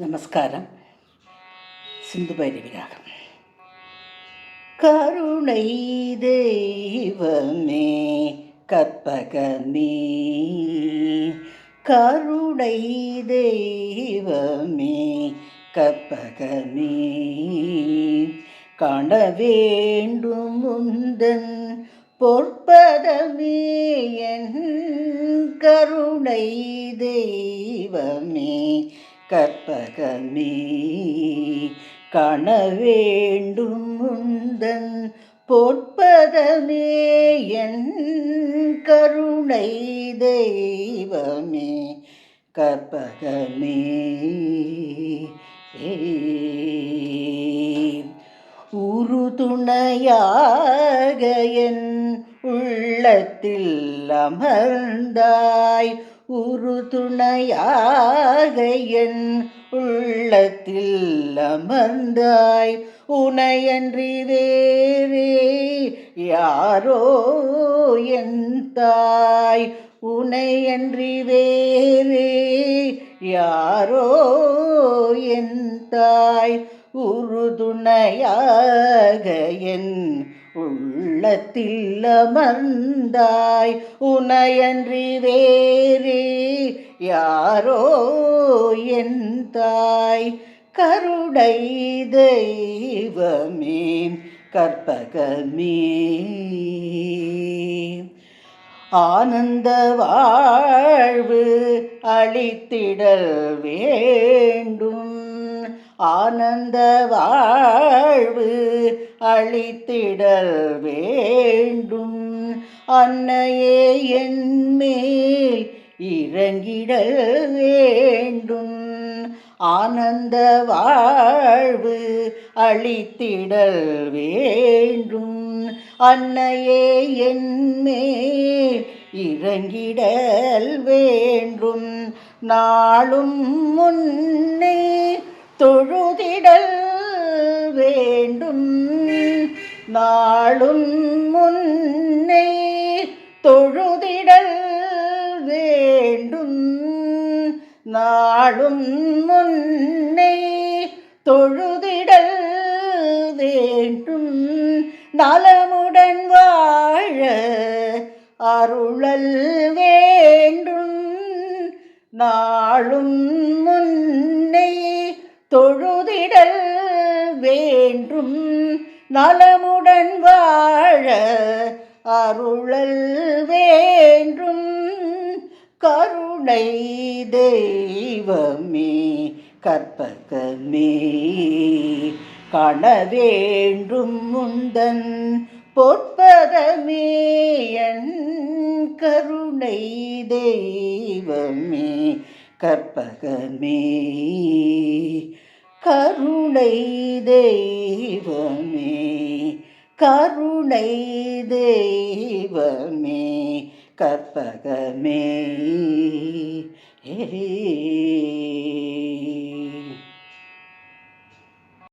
நமஸ்காரம். சிந்து பைரவி ராகம். கருணை தெய்வமே கற்பகமே, கருணை தெய்வமே கற்பகமே, காண வேண்டும் முந்தன் பொற்பதமே என் கருணை தெய்வமே கற்பகமே, காண வேண்டும் முந்தன் பொற்பதமே என் கருணை தெய்வமே கற்பகமே. உறுதுணையாக என் உள்ளத்தில் அமர்ந்தாய், உறுதுணையாக என் உள்ளத்தில் அமர்ந்தாய், உனையன்றி வேறே யாரோ என் தாய், உனையன்றி வேறே யாரோ என் தாய், உறுதுணையாக என் உள்ளத்தில் அமர்ந்தாய், உனையன்றி வேறே யாரோ என் தாய், கருணை தெய்வமே கற்பகமே. ஆனந்த வாழ்வு அளித்திடல் வேண்டும், ஆனந்த வாழ்வு அளித்திடல் வேண்டும், அன்னையே என் மேல் இறங்கிடல் வேண்டும், ஆனந்த வாழ்வு அளித்திடல் வேண்டும், அன்னையே என் மேல் இறங்கிடல் வேண்டும், நாளும் முன்னே தொழுதிடல் வேண்டும், நாளும் முன்னே தொழுதிடல் வேண்டும், நாளும் முன்னே தொழுதிடல் வேண்டும், நலமுடன் வாழ அருளல் வேண்டும், நாளும் முன்னே தொழுதிடல் வேண்டும், நலமுடன் வாழ அருளல் வேண்டும், கருணை தெய்வமே கற்பகமே, காண வேண்டும் முந்தன் பொற்பதமே என் கருணை தெய்வமே கற்பகமே, கருணை தெய்வமே, கருணை தெய்வமே கற்பகமே.